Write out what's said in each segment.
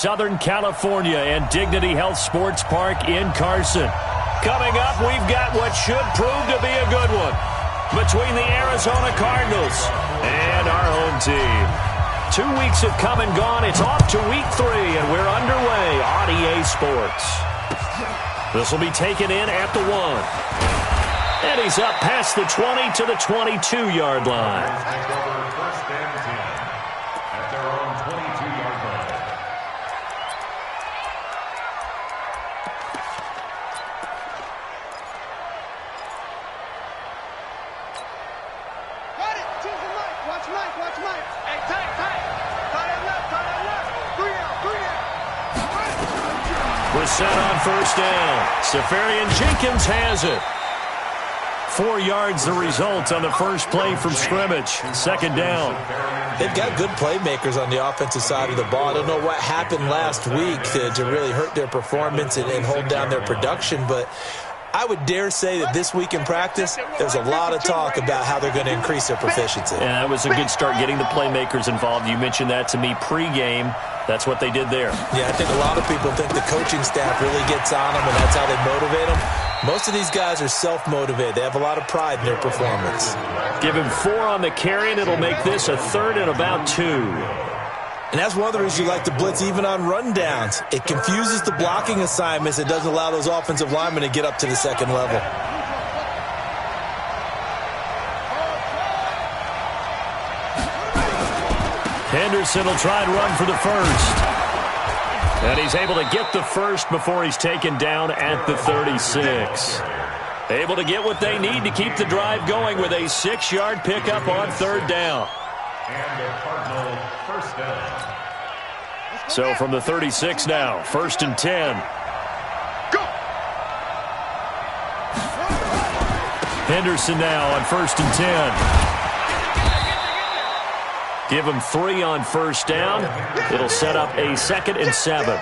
Southern California and Dignity Health Sports Park in Carson. Coming up, we've got what should prove to be a good one between the Arizona Cardinals and our home team. 2 weeks have come and gone. It's off to week 3, and we're underway on EA Sports. This will be taken in at the 1. And he's up past the 20 to the 22-yard line. We're set on first down. Safarian Jenkins has it. 4 yards the result on the first play from scrimmage. Second down. They've got good playmakers on the offensive side of the ball. I don't know what happened last week to really hurt their performance and hold down their production, but I would dare say that this week in practice, there's a lot of talk about how they're going to increase their proficiency. Yeah, that was a good start getting the playmakers involved. You mentioned that to me pregame. That's what they did there. Yeah, I think a lot of people think the coaching staff really gets on them, and that's how they motivate them. Most of these guys are self-motivated. They have a lot of pride in their performance. Give him 4 on the carry, and it'll make this a 3rd and about 2. And that's one of the reasons you like to blitz even on rundowns. It confuses the blocking assignments. It doesn't allow those offensive linemen to get up to the second level. Henderson will try and run for the first. And he's able to get the first before he's taken down at the 36. Able to get what they need to keep the drive going with a 6-yard pickup on 3rd down. And the Cardinal first down. So from the 36 now, 1st and 10. Go! Henderson now on 1st and 10. Give him 3 on first down. It'll set up a 2nd and 7.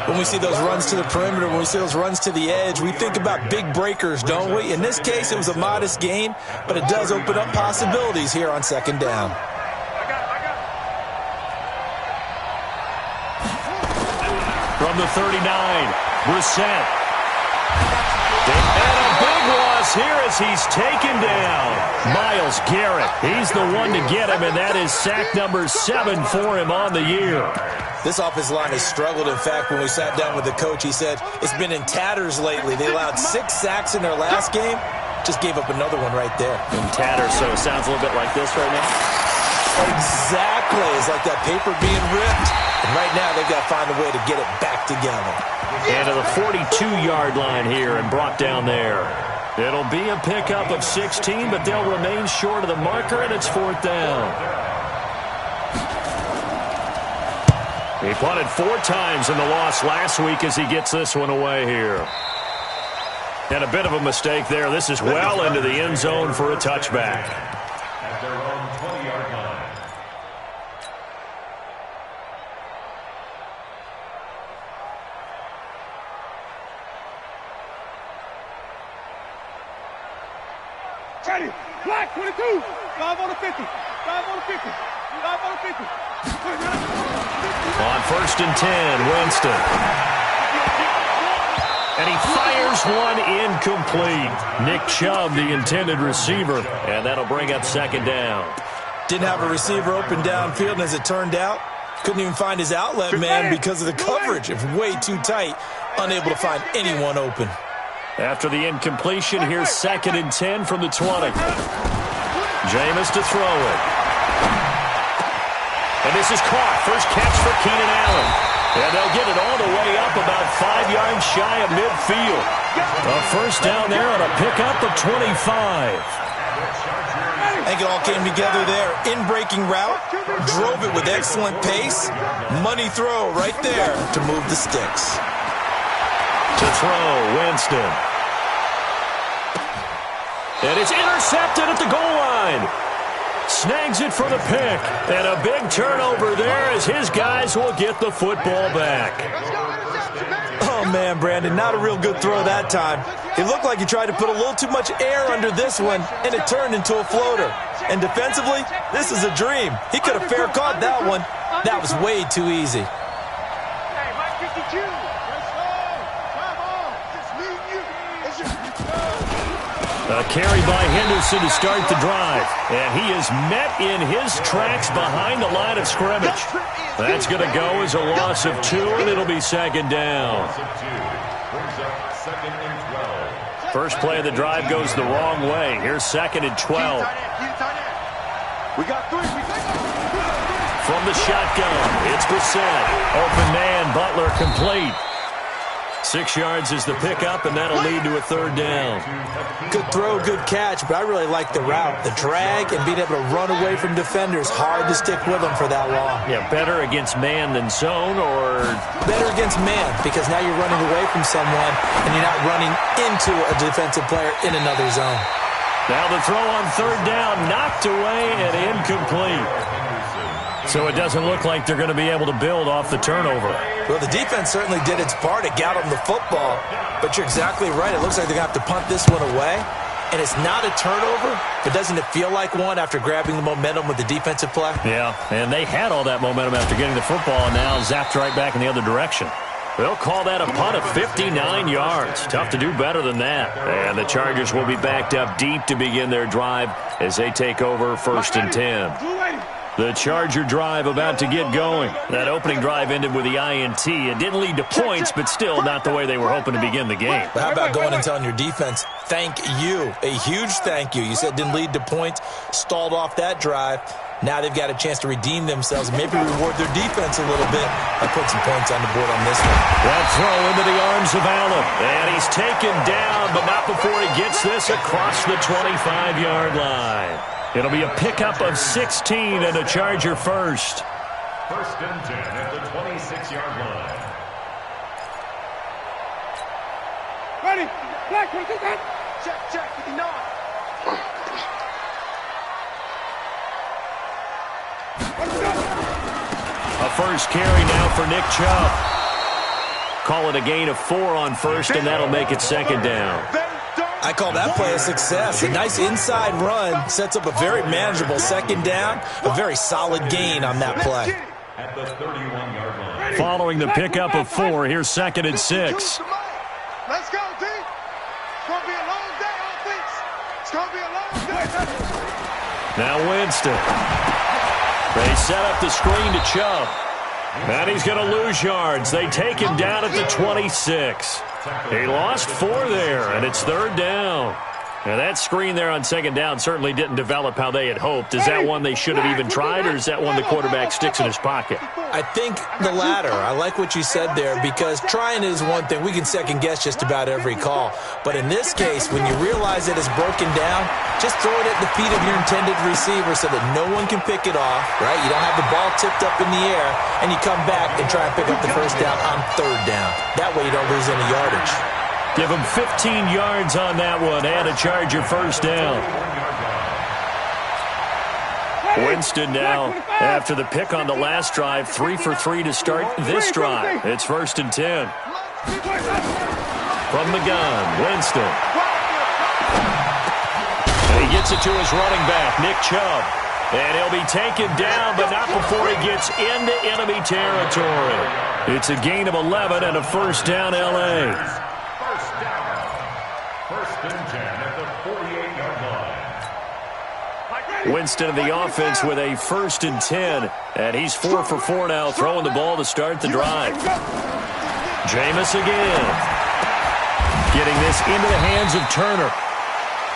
When we see those runs to the perimeter, when we see those runs to the edge, we think about big breakers, don't we? In this case, it was a modest gain, but it does open up possibilities here on 2nd down. From the 39, Brissett. And a big loss here as he's taken down. Myles Garrett, he's the one to get him, and that is sack number 7 for him on the year. This offensive line has struggled. In fact, when we sat down with the coach, he said it's been in tatters lately. They allowed 6 sacks in their last game. Just gave up another one right there. In tatters, so it sounds a little bit like this right now. Exactly. It's like that paper being ripped. And right now, they've got to find a way to get it back together. And to the 42-yard line here and brought down there. It'll be a pickup of 16, but they'll remain short of the marker, and it's 4th down. He punted 4 times in the loss last week as he gets this one away here. And a bit of a mistake there. This is well into the end zone for a touchback. At their own 20-yard line. Ready, black, 22, 5 on the 50, 5 on the 50, 5 on the 50. On 1st and 10, Winston. And he fires one incomplete. Nick Chubb, the intended receiver, and that'll bring up 2nd down. Didn't have a receiver open downfield, and as it turned out, couldn't even find his outlet man because of the coverage. It was way too tight, unable to find anyone open. After the incompletion, here's 2nd and 10 from the 20. Jameis to throw it. And this is caught. First catch for Keenan Allen. And they'll get it all the way up about 5 yards shy of midfield. A first down there on a pickup of 25. I think it all came together there. In-breaking route, drove it with excellent pace. Money throw right there to move the sticks. To throw, Winston. And it's intercepted at the goal line. Snags it for the pick. And a big turnover there as his guys will get the football back. Oh, man, Brandon, not a real good throw that time. It looked like he tried to put a little too much air under this one, and it turned into a floater. And defensively, this is a dream. He could have fair caught that one. That was way too easy. A carry by Henderson to start the drive. And he is met in his tracks behind the line of scrimmage. That's going to go as a loss of 2, and it'll be second down. First play of the drive goes the wrong way. Here's second and 12. We got 3. From the shotgun, it's Brissett. Open man, Butler complete. 6 yards is the pickup, and that'll lead to a third down. Good throw, good catch, but I really like the route. The drag and being able to run away from defenders. Hard to stick with them for that long. Yeah, better against man than zone, or? Better against man, because now you're running away from someone, and you're not running into a defensive player in another zone. Now the throw on third down, knocked away and incomplete. So it doesn't look like they're going to be able to build off the turnover. Well, the defense certainly did its part to get them the football. But you're exactly right. It looks like they're going to have to punt this one away. And it's not a turnover, but doesn't it feel like one after grabbing the momentum with the defensive play? Yeah, and they had all that momentum after getting the football and now zapped right back in the other direction. They'll call that a punt of 59 yards. Tough to do better than that. And the Chargers will be backed up deep to begin their drive as they take over first and 10. The Charger drive about to get going. That opening drive ended with the INT. It didn't lead to points, but still not the way they were hoping to begin the game. But how about going and telling your defense, thank you, a huge thank you. You said it didn't lead to points, stalled off that drive. Now they've got a chance to redeem themselves, maybe reward their defense a little bit by putting some points on the board on this one. That throw into the arms of Allen. And he's taken down, but not before he gets this across the 25-yard line. It'll be a pickup of 16 and a Charger first. First and 10 at the 26-yard line. Ready? Black, what is that? Check, 59. A first carry now for Nick Chubb. Call it a gain of 4 on first, and that'll make it second down. I call that play a success. A nice inside run sets up a very manageable second down. A very solid gain on that play. At the 31-yard line. Following the pickup of 4, here's second and 6. Let's go, D. It's going to be a long day, offense. It's going to be a long day. Now Winston. They set up the screen to Chubb. And he's going to lose yards. They take him down at the 26. He lost 4 there, and it's third down. Now, that screen there on second down certainly didn't develop how they had hoped. Is that one they should have even tried, or is that one the quarterback sticks in his pocket? I think the latter. I like what you said there, because trying is one thing. We can second-guess just about every call. But in this case, when you realize that it's broken down, just throw it at the feet of your intended receiver so that no one can pick it off, right? You don't have the ball tipped up in the air, and you come back and try and pick up the first down on third down. That way you don't lose any yardage. Give him 15 yards on that one and a Charger first down. Winston now, after the pick on the last drive, 3 for 3 to start this drive. It's first and 10. From the gun, Winston. And he gets it to his running back, Nick Chubb. And he'll be taken down, but not before he gets into enemy territory. It's a gain of 11 and a first down, L.A. First and 10 at the 48-yard line. Winston of the offense with a first and 10. And he's 4 for 4 now, throwing the ball to start the drive. Jameis again. Getting this into the hands of Turner.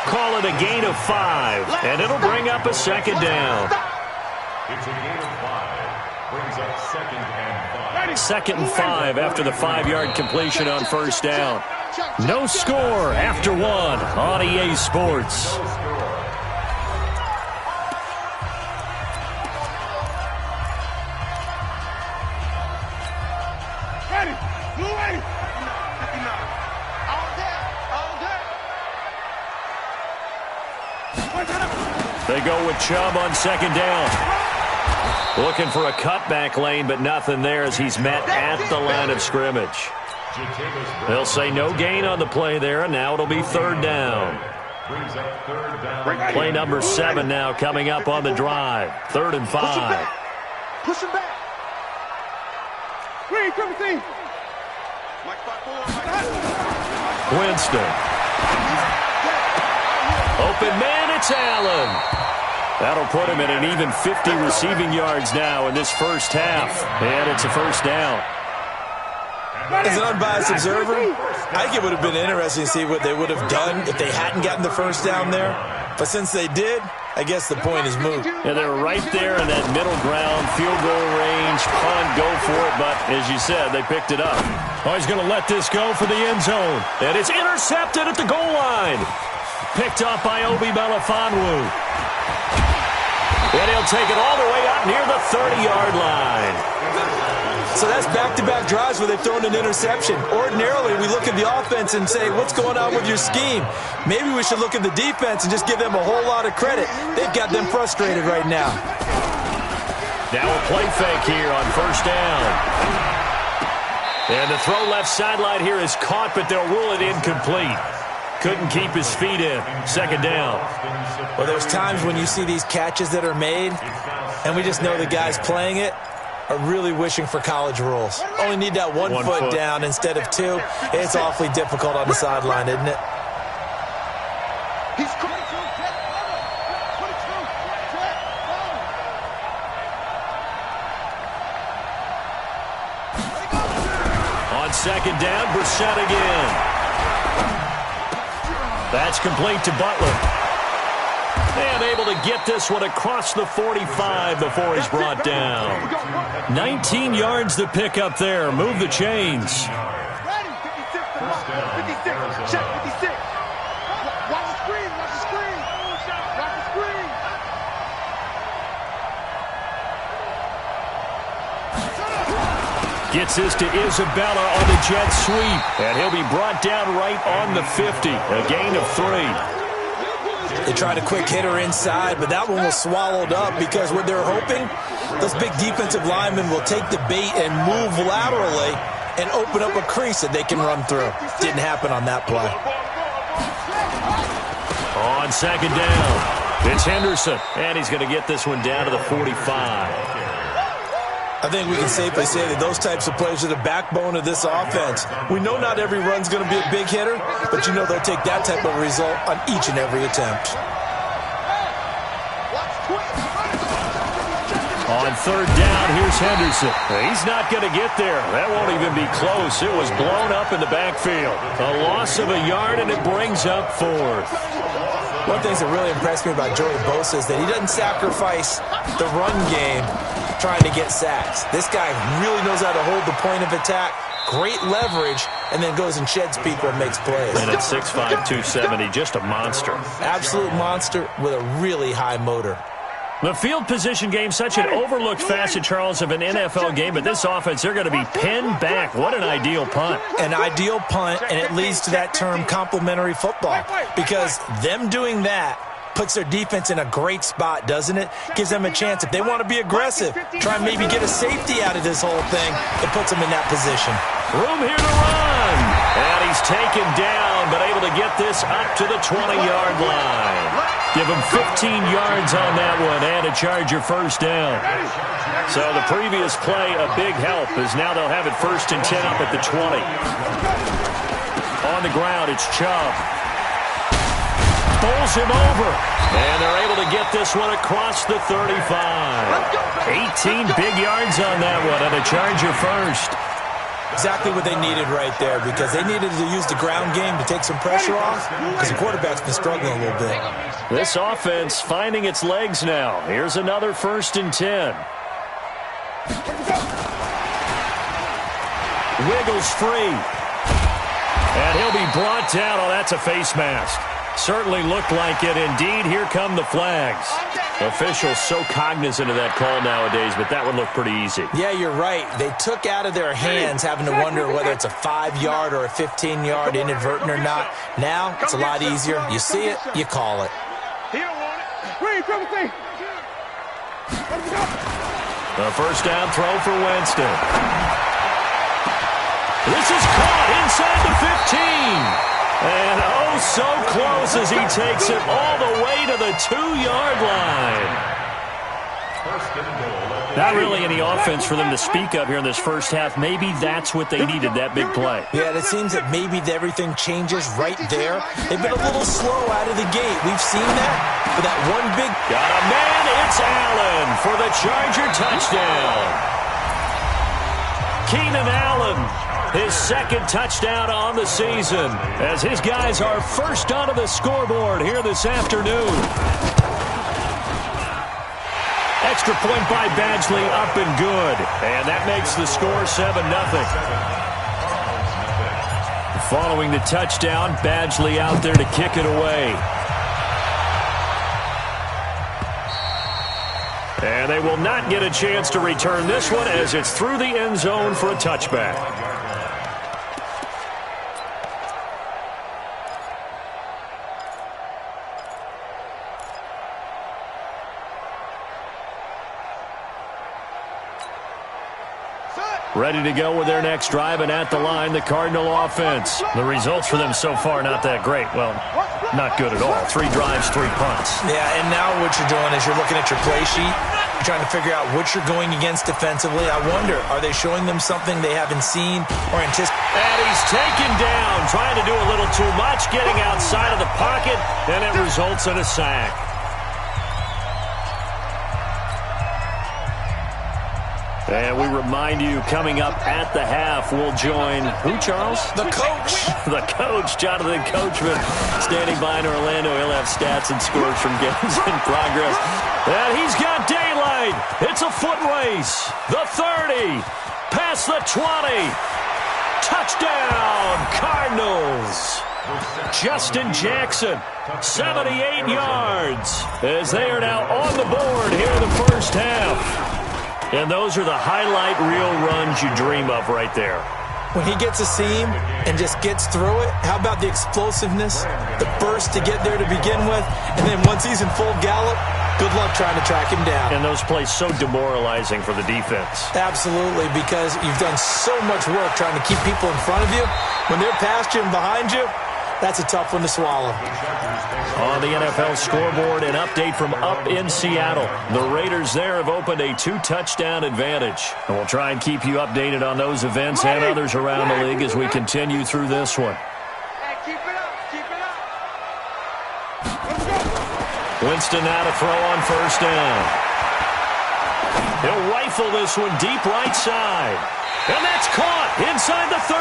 Call it a gain of 5. And it'll bring up a second down. It's a gain of 5. Brings up second and 5. Second and 5 after the 5-yard completion on first down. No score after 1 on EA Sports. Ready? Blue ready? 59. All day. They go with Chubb on second down. Looking for a cutback lane, but nothing there as he's met at the line of scrimmage. They'll say no gain on the play there, and now it'll be third down. Play number 7 now coming up on the drive. 3rd and 5. Push him back. Read, 17. Winston. Open man, it's Allen. That'll put him at an even 50 receiving yards now in this first half. And it's a first down. As an unbiased observer, I think it would have been interesting to see what they would have done if they hadn't gotten the first down there. But since they did, I guess the point is moot. Yeah, they were right there in that middle ground, field goal range, punt, go for it. But as you said, they picked it up. Oh, he's going to let this go for the end zone. And it's intercepted at the goal line. Picked up by Obi Melifonwu. And he'll take it all the way up near the 30-yard line. So that's back-to-back drives where they've thrown an interception. Ordinarily, we look at the offense and say, what's going on with your scheme? Maybe we should look at the defense and just give them a whole lot of credit. They've got them frustrated right now. Now a play fake here on first down. And the throw left sideline here is caught, but they'll rule it incomplete. Couldn't keep his feet in. Second down. Well, there's times when you see these catches that are made, and we just know the guys playing it are really wishing for college rules. Only need that one foot down instead of two. It's awfully difficult on the sideline, isn't it? On second down, Brissett again. That's complete to Butler. And able to get this one across the 45 before he's brought down. 19 yards to pick up there. Move the chains. Ready, 56 to mark. 56, check 56. Watch the screen, watch the screen. Watch the screen. Gets this to Isabella on the jet sweep. And he'll be brought down right on the 50. A gain of 3. They tried a quick hitter inside, but that one was swallowed up because what they're hoping, those big defensive linemen will take the bait and move laterally and open up a crease that they can run through. Didn't happen on that play. On second down, it's Henderson, and he's going to get this one down to the 45. I think we can safely say that those types of plays are the backbone of this offense. We know not every run's going to be a big hitter, but you know they'll take that type of result on each and every attempt. On third down, here's Henderson. He's not going to get there. That won't even be close. It was blown up in the backfield. A loss of a yard, and it brings up fourth. One thing that really impressed me about Joey Bosa is that he doesn't sacrifice the run game trying to get sacks. This guy really knows how to hold the point of attack, great leverage, and then goes and sheds people and makes plays. And at 6'5", 270, just a monster. Absolute monster with a really high motor. The field position game, such an overlooked facet, Charles, of an NFL game, but this offense, they're going to be pinned back. What an ideal punt. An ideal punt, and it leads to that term complementary football, because them doing that puts their defense in a great spot, doesn't it? Gives them a chance. If they want to be aggressive, try and maybe get a safety out of this whole thing, it puts them in that position. Room here to run. And he's taken down, but able to get this up to the 20-yard line. Give him 15 yards on that one and a Charger first down. So the previous play, a big help, as now they'll have it 1st and 10 up at the 20. On the ground, it's Chubb. Bowls him over. And they're able to get this one across the 35. 18 big yards on that one and a Charger first. Exactly what they needed right there, because they needed to use the ground game to take some pressure off, because the quarterback's been struggling a little bit. This offense finding its legs now. Here's another 1st and 10. Wiggles free. And he'll be brought down. Oh, that's a face mask. Certainly looked like it. Indeed, here come the flags. Officials so cognizant of that call nowadays, but that one looked pretty easy. Yeah, you're right. They took out of their hands having to wonder whether it's a 5-yard or a 15-yard inadvertent or not. Now, it's a lot easier. You see it, you call it. The first down throw for Winston. This is caught inside the 15. And oh, so close as he takes it all the way to the 2-yard line. Not really any offense for them to speak of here in this first half. Maybe that's what they needed, that big play. Yeah, it seems that maybe everything changes right there. They've been a little slow out of the gate. We've seen that. But that one big... Got a man. It's Allen for the Charger touchdown. Keenan Allen, his second touchdown on the season, as his guys are first onto the scoreboard here this afternoon. Extra point by Badgley, up and good. And that makes the score 7-0. Following the touchdown, Badgley out there to kick it away. And they will not get a chance to return this one as it's through the end zone for a touchback. Ready to go with their next drive, and at the line, the Cardinal offense. The results for them so far, not that great. Well, not good at all. 3 drives, 3 punts. Yeah, and now what you're doing is you're looking at your play sheet. You're trying to figure out what you're going against defensively. I wonder, are they showing them something they haven't seen or anticipated? And he's taken down, trying to do a little too much, getting outside of the pocket, and it results in a sack. And we remind you, coming up at the half, we'll join who, Charles? The coach. The coach, Jonathan Coachman, standing by in Orlando. He'll have stats and scores from games in progress. And he's got daylight. It's a foot race. The 30, past the 20. Touchdown, Cardinals. Justin Jackson, 78 yards, as they are now on the board here in the first half. And those are the highlight reel runs you dream of right there. When he gets a seam and just gets through it, how about the explosiveness, the burst to get there to begin with, and then once he's in full gallop, good luck trying to track him down. And those plays so demoralizing for the defense. Absolutely, because you've done so much work trying to keep people in front of you. When they're past you and behind you, that's a tough one to swallow. On the NFL scoreboard, an update from up in Seattle. The Raiders there have opened a 2-touchdown advantage. And we'll try and keep you updated on those events and others around the league as we continue through this one. Hey, keep it up, keep it up. Winston now to throw on first down. He'll rifle this one deep right side. And that's caught inside the 30.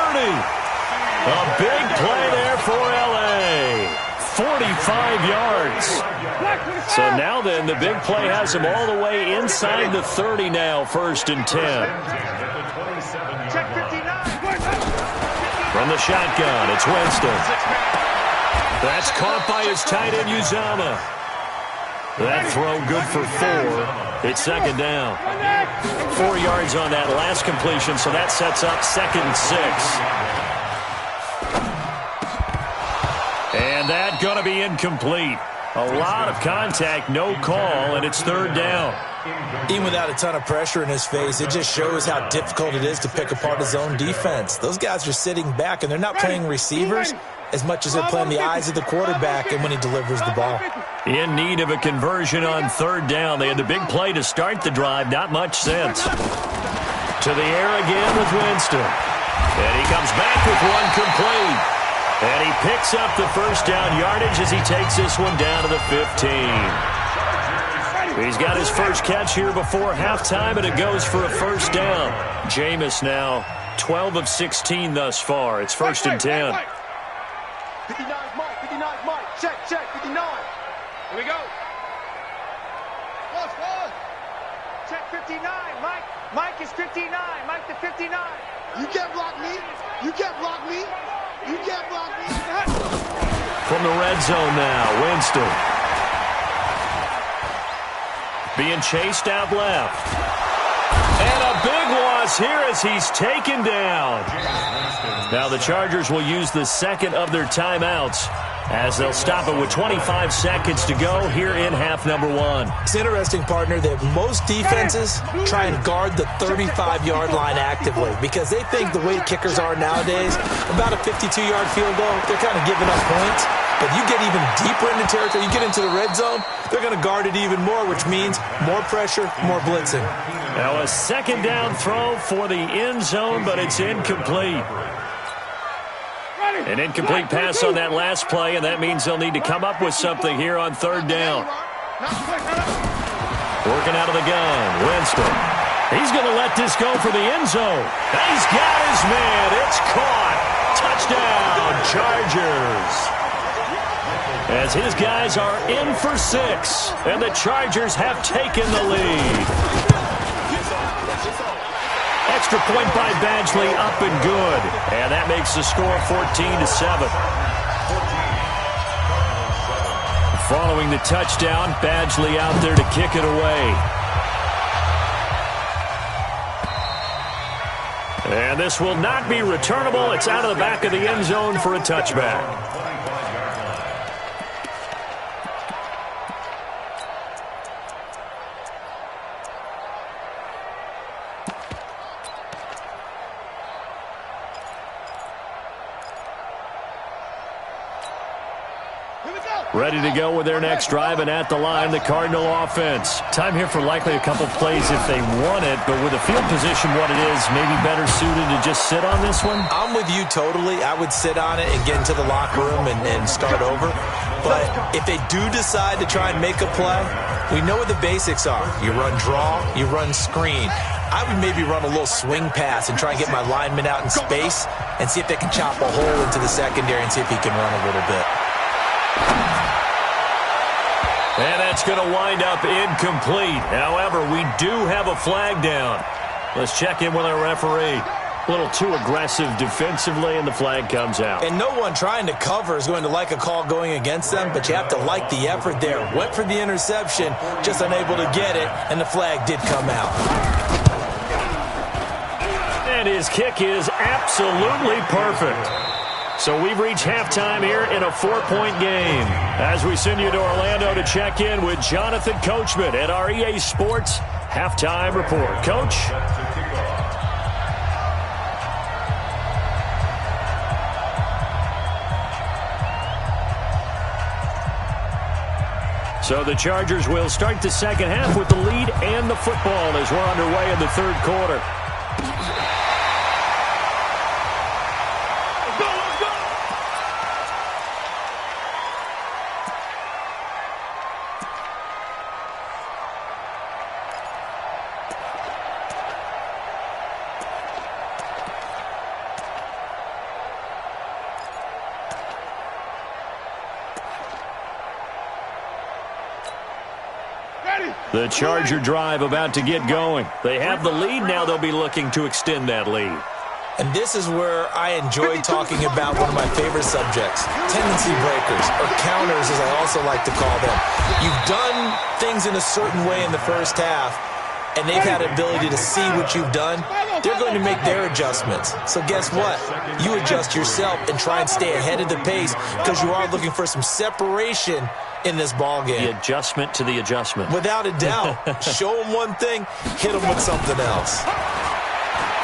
A big play there for L.A. 45 yards. So now then, the big play has him all the way inside the 30 now, 1st and 10. From the shotgun, it's Winston. That's caught by his tight end, Uzama. That throw good for 4. It's 2nd down. 4 yards on that last completion, so that sets up 2nd and 6. And that going to be incomplete. A lot of contact, no call, and it's 3rd down. Even without a ton of pressure in his face, it just shows how difficult it is to pick apart his own defense. Those guys are sitting back, and they're not playing receivers as much as they're playing the eyes of the quarterback and when he delivers the ball. In need of a conversion on 3rd down. They had the big play to start the drive. Not much sense. To the air again with Winston. And he comes back with one complete. And he picks up the first down yardage as he takes this one down to the 15. He's got his first catch here before halftime, and it goes for a first down. Jameis now 12 of 16 thus far. It's 1st and 10. 59 Mike. Check, 59. Here we go. Pause. Check 59, Mike. Mike is 59. Mike to 59. You can't block me. You can't block me. You can't block me. From the red zone now, Winston. Being chased out left. And a big loss here as he's taken down. Now the Chargers will use the second of their timeouts as they'll stop it with 25 seconds to go here in half number 1. It's interesting, partner, that most defenses try and guard the 35-yard line actively because they think the way kickers are nowadays, about a 52-yard field goal, they're kind of giving up points. But you get even deeper into territory, you get into the red zone, they're going to guard it even more, which means more pressure, more blitzing. Now a second down throw for the end zone, but it's incomplete. An incomplete pass on that last play, and that means they'll need to come up with something here on third down. Working out of the gun, Winston. He's going to let this go for the end zone. He's got his man. It's caught. Touchdown, Chargers. As his guys are in for 6, and the Chargers have taken the lead. Extra point by Badgley, up and good. And that makes the score 14-7. Following the touchdown, Badgley out there to kick it away. And this will not be returnable. It's out of the back of the end zone for a touchback. Ready to go with their next drive, and at the line, the Cardinal offense. Time here for likely a couple plays if they want it, but with the field position what it is, maybe better suited to just sit on this one? I'm with you totally. I would sit on it and get into the locker room and start over. But if they do decide to try and make a play, we know what the basics are. You run draw, you run screen. I would maybe run a little swing pass and try and get my lineman out in space and see if they can chop a hole into the secondary and see if he can run a little bit. And that's going to wind up incomplete. However, we do have a flag down. Let's check in with our referee. A little too aggressive defensively, and the flag comes out. And no one trying to cover is going to like a call going against them, but you have to like the effort there. Went for the interception, just unable to get it, and the flag did come out. And his kick is absolutely perfect. So we've reached halftime here in a 4-point game. As we send you to Orlando to check in with Jonathan Coachman at our EA Sports Halftime Report. Coach? So the Chargers will start the second half with the lead and the football as we're underway in the third quarter. The Charger drive about to get going. They have the lead. Now they'll be looking to extend that lead. And this is where I enjoy talking about one of my favorite subjects, tendency breakers, or counters as I also like to call them. You've done things in a certain way in the first half, and they've had an ability to see what you've done. They're going to make their adjustments. So guess what? You adjust yourself and try and stay ahead of the pace because you are looking for some separation in this ball game. The adjustment to the adjustment. Without a doubt. Show them one thing, hit them with something else.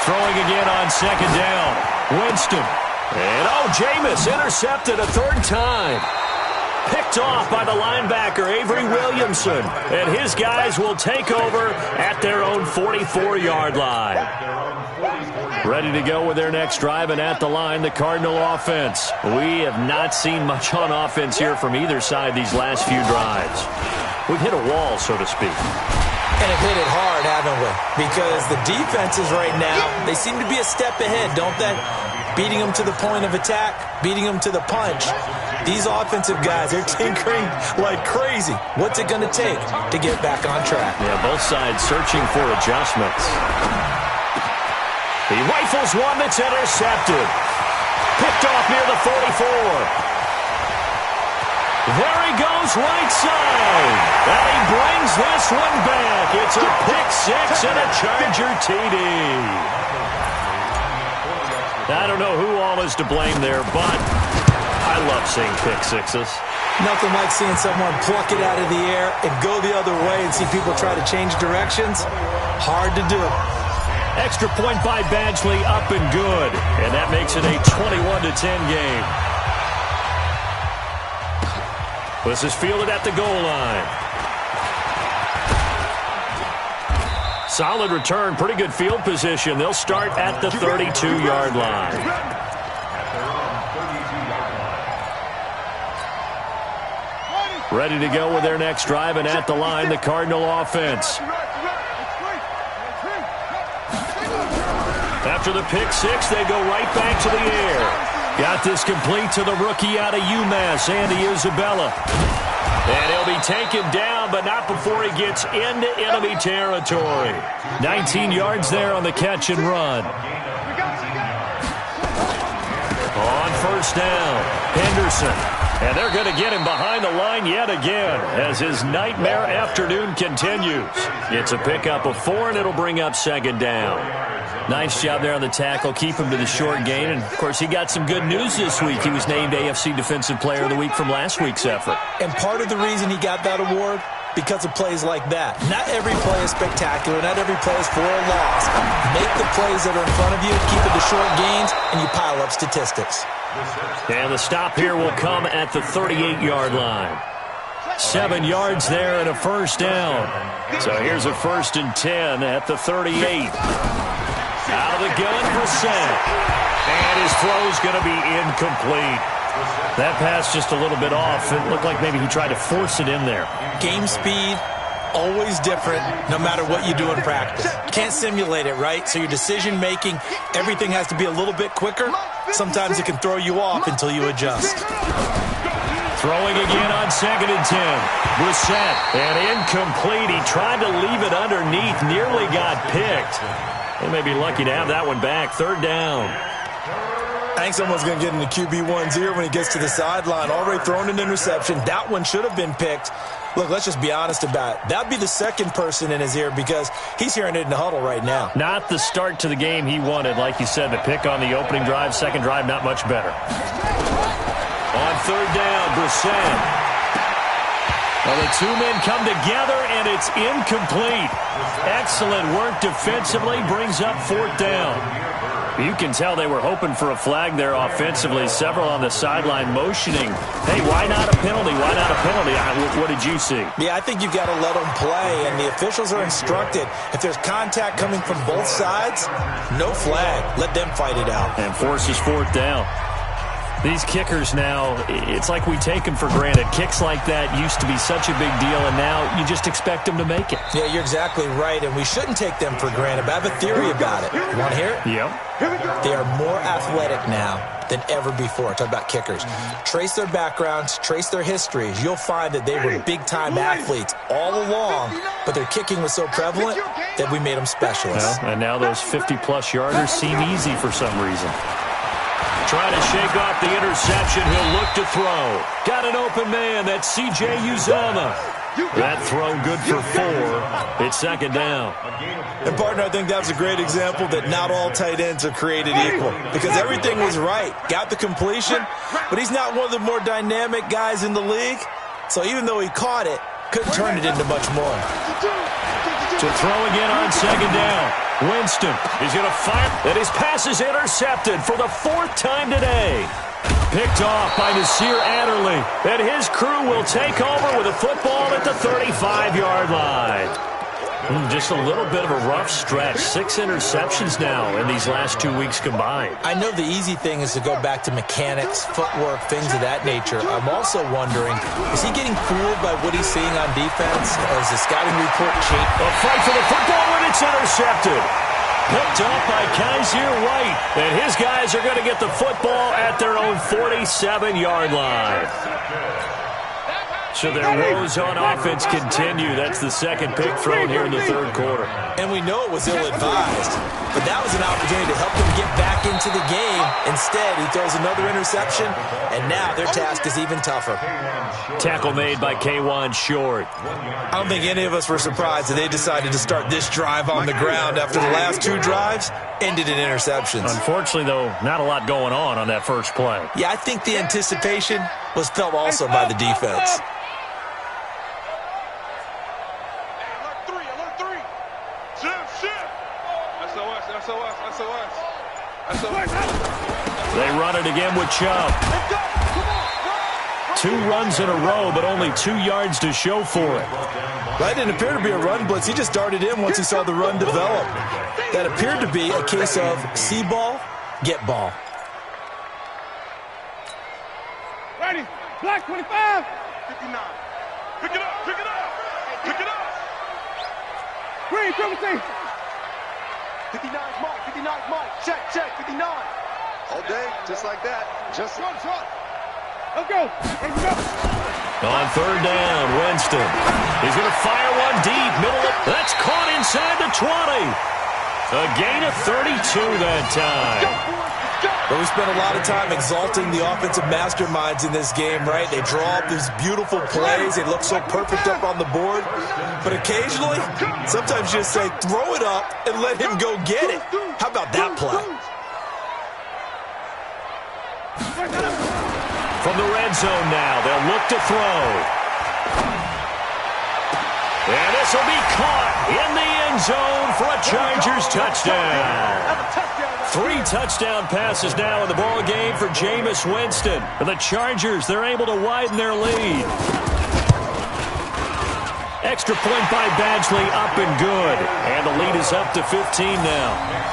Throwing again on second down. Winston. And Jameis intercepted a third time. Picked off by the linebacker, Avery Williamson. And his guys will take over at their own 44-yard line. Ready to go with their next drive, and at the line, the Cardinal offense. We have not seen much on offense here from either side these last few drives. We've hit a wall, so to speak. And have hit it hard, haven't we? Because the defenses right now, they seem to be a step ahead, don't they? Beating them to the point of attack, beating them to the punch. These offensive guys, they're tinkering like crazy. What's it going to take to get back on track? Yeah, both sides searching for adjustments. He rifles one that's intercepted. Picked off near the 44. There he goes, right side. And he brings this one back. It's a pick six and a Charger TD. I don't know who all is to blame there, but I love seeing pick sixes. Nothing like seeing someone pluck it out of the air and go the other way and see people try to change directions. Hard to do. Extra point by Badgley, up and good. And that makes it a 21-10 game. This is fielded at the goal line. Solid return, pretty good field position. They'll start at the 32-yard line. Ready to go with their next drive, and at the line, the Cardinal offense. After the pick six, they go right back to the air. Got this complete to the rookie out of UMass, Andy Isabella. And he'll be taken down, but not before he gets into enemy territory. 19 yards there on the catch and run. On first down, Henderson. And they're going to get him behind the line yet again as his nightmare afternoon continues. It's a pickup of 4, and it'll bring up second down. Nice job there on the tackle. Keep him to the short gain. And, of course, he got some good news this week. He was named AFC Defensive Player of the Week from last week's effort. And part of the reason he got that award, because of plays like that. Not every play is spectacular. Not every play is for a loss. Make the plays that are in front of you, keep it to short gains, and you pile up statistics. And the stop here will come at the 38-yard line. 7 yards there and a first down. So here's a 1st and 10 at the 38. Out of the gun, Brissett. And his throw's going to be incomplete. That pass just a little bit off. It looked like maybe he tried to force it in there. Game speed, always different, no matter what you do in practice. You can't simulate it, right? So your decision-making, everything has to be a little bit quicker. Sometimes it can throw you off until you adjust. Throwing again on 2nd and 10. Brissett, and incomplete. He tried to leave it underneath, nearly got picked. They may be lucky to have that one back. 3rd down. I think someone's going to get into QB1's ear when he gets to the sideline. Already thrown an interception. That one should have been picked. Look, let's just be honest about it. That'd be the second person in his ear because he's hearing it in the huddle right now. Not the start to the game he wanted. Like you said, the pick on the opening drive, second drive, not much better. On 3rd down, Brissett. Well, the two men come together, and it's incomplete. Excellent work defensively, brings up 4th down. You can tell they were hoping for a flag there offensively. Several on the sideline motioning. Hey, why not a penalty? Why not a penalty? What did you see? Yeah, I think you've got to let them play, and the officials are instructed. If there's contact coming from both sides, no flag. Let them fight it out. And forces 4th down. These kickers now, it's like we take them for granted. Kicks like that used to be such a big deal, and now you just expect them to make it. Yeah, you're exactly right, and we shouldn't take them for granted. But I have a theory about it. You want to hear it? Yep. They are more athletic now than ever before. Talk about kickers. Trace their backgrounds, trace their histories. You'll find that they were big-time athletes all along, but their kicking was so prevalent that we made them specialists. Well, and now those 50-plus yarders seem easy for some reason. Trying to shake off the interception. He'll look to throw. Got an open man. That's C.J. Uzomah. That throw good for 4. It's 2nd down. And, partner, I think that was a great example that not all tight ends are created equal because everything was right. Got the completion, but he's not one of the more dynamic guys in the league. So even though he caught it, couldn't turn it into much more. To throw again on 2nd down. Winston is going to fire, and his pass is intercepted for the 4th time today. Picked off by Nasir Adderley, and his crew will take over with a football at the 35-yard line. Just a little bit of a rough stretch. 6 interceptions now in these last 2 weeks combined. I know the easy thing is to go back to mechanics, footwork, things of that nature. I'm also wondering, is he getting fooled by what he's seeing on defense? As the scouting report changed? A fight for the football, and it's intercepted. Picked up by Kaiser White, and his guys are going to get the football at their own 47-yard line. So their woes on offense continue. That's the second pick thrown here in the 3rd quarter. And we know it was ill-advised, but that was an opportunity to help them get back into the game. Instead, he throws another interception, and now their task is even tougher. Tackle made by K'Wan Short. I don't think any of us were surprised that they decided to start this drive on the ground after the last 2 drives ended in interceptions. Unfortunately, though, not a lot going on that first play. Yeah, I think the anticipation was felt also by the defense. They run it again with Chubb. 2 runs in a row, but only 2 yards to show for it. That didn't appear to be a run blitz. He just darted in once he saw the run develop. That appeared to be a case of see ball, get ball. Ready. Black 25. 59. Pick it up. Pick it up. Pick it up. Green, triple T. 59's Mike. 59's Mike. Check, check. 59. All day, just like that. Just run, shot. Let's go. Let's go. On 3rd down, Winston. He's going to fire one deep. That's caught inside the 20. A gain of 32 that time. But we spent a lot of time exalting the offensive masterminds in this game, right? They draw up these beautiful plays. They look so perfect up on the board. But occasionally, sometimes you just say, throw it up and let him go get it. How about that play? From the red zone now, they'll look to throw. And this will be caught in the end zone for a Chargers touchdown. 3 touchdown passes now in the ball game for Jameis Winston. And the Chargers, they're able to widen their lead. Extra point by Badgley, up and good. And the lead is up to 15 now.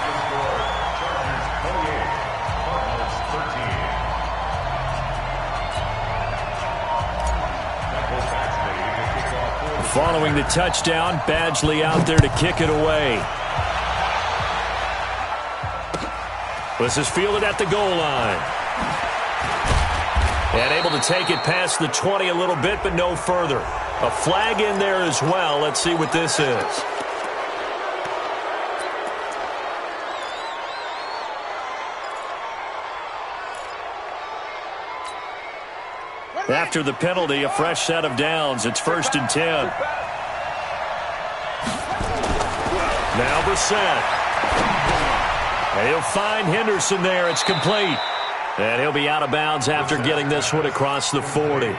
Following the touchdown, Badgley out there to kick it away. This is fielded at the goal line. And able to take it past the 20 a little bit, but no further. A flag in there as well. Let's see what this is. After the penalty, a fresh set of downs. It's 1st and 10. Now Brissett. And he'll find Henderson there. It's complete. And he'll be out of bounds after getting this one across the 40.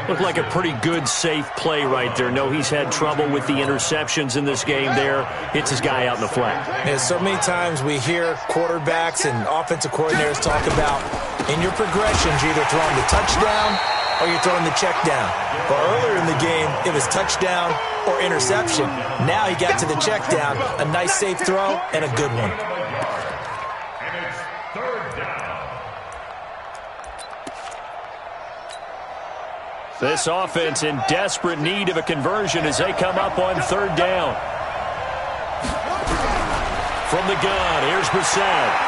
Looked like a pretty good, safe play right there. No, he's had trouble with the interceptions in this game there. Hits his guy out in the flat. Yeah, so many times we hear quarterbacks and offensive coordinators talk about in your progressions, you're either throwing the touchdown or you're throwing the check down. But earlier in the game, it was touchdown or interception. Now he got to the check down, a nice safe throw, and a good one. And it's 3rd down. This offense in desperate need of a conversion as they come up on 3rd down. From the gun, here's Brissett.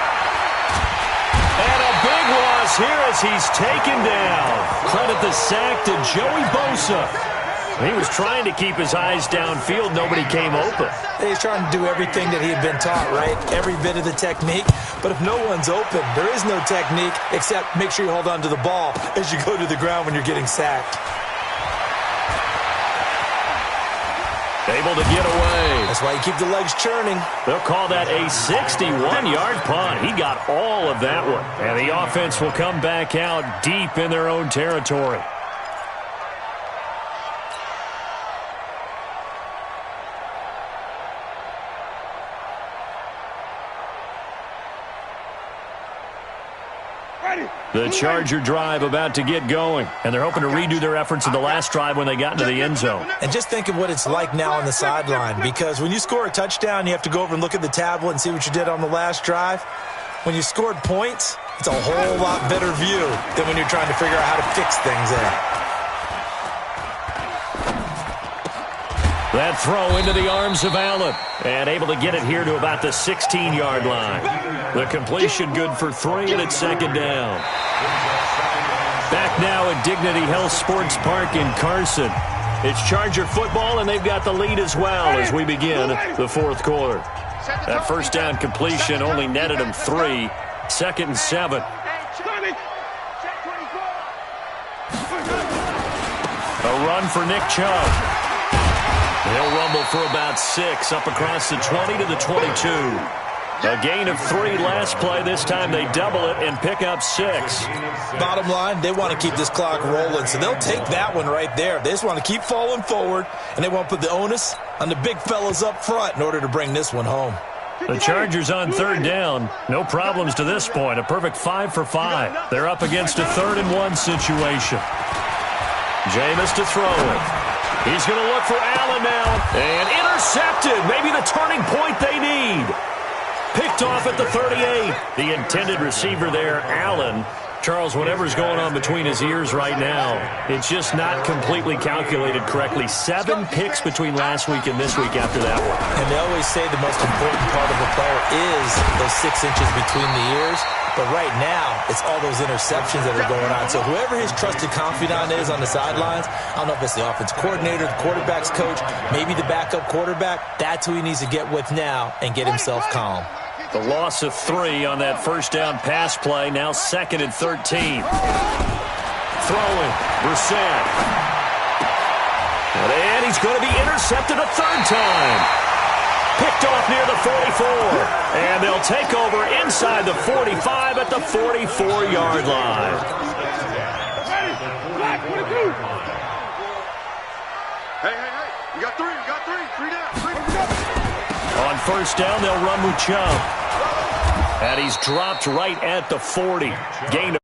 And a big loss here as he's taken down. Credit the sack to Joey Bosa. He was trying to keep his eyes downfield. Nobody came open. He's trying to do everything that he had been taught, right? Every bit of the technique. But if no one's open, there is no technique except make sure you hold on to the ball as you go to the ground when you're getting sacked. Able to get away. That's why you keep the legs churning. They'll call that a 61-yard punt. He got all of that one. And the offense will come back out deep in their own territory. The Charger drive about to get going, and they're hoping to redo their efforts in the last drive when they got into the end zone. And just think of what it's like now on the sideline, because when you score a touchdown, you have to go over and look at the tablet and see what you did on the last drive. When you scored points, it's a whole lot better view than when you're trying to figure out how to fix things there. That throw into the arms of Allen, and able to get it here to about the 16-yard line. The completion good for 3, and it's 2nd down. Back now at Dignity Health Sports Park in Carson. It's Charger football, and they've got the lead as well as we begin the 4th quarter. That 1st down completion only netted him 3. 2nd and 7. A run for Nick Chubb. He'll rumble for about 6, up across the 20 to the 22. A gain of 3 last play. This time they double it and pick up 6. Bottom line, they want to keep this clock rolling, so they'll take that one right there. They just want to keep falling forward, and they want to put the onus on the big fellas up front in order to bring this one home. The Chargers on third down. No problems to this point. A perfect 5 for 5. They're up against a 3rd-and-1 situation. Jameis to throw it. He's going to look for Allen now. And intercepted. Maybe the turning point they need. Picked off at the 38. The intended receiver there, Allen. Charles, whatever's going on between his ears right now, it's just not completely calculated correctly. 7 picks between last week and this week after that one. And they always say the most important part of a player is those 6 inches between the ears. But right now, it's all those interceptions that are going on. So whoever his trusted confidant is on the sidelines, I don't know if it's the offense coordinator, the quarterback's coach, maybe the backup quarterback, that's who he needs to get with now and get himself calm. The loss of 3 on that first down pass play. Now 2nd and 13. Throwing. Brissett. And he's going to be intercepted a 3rd time. Picked off near the 44. And they'll take over inside the 45 at the 44-yard line. Hey. We got 3. 3 down. On first down, they'll run with Chubb. And he's dropped right at the 40. Gain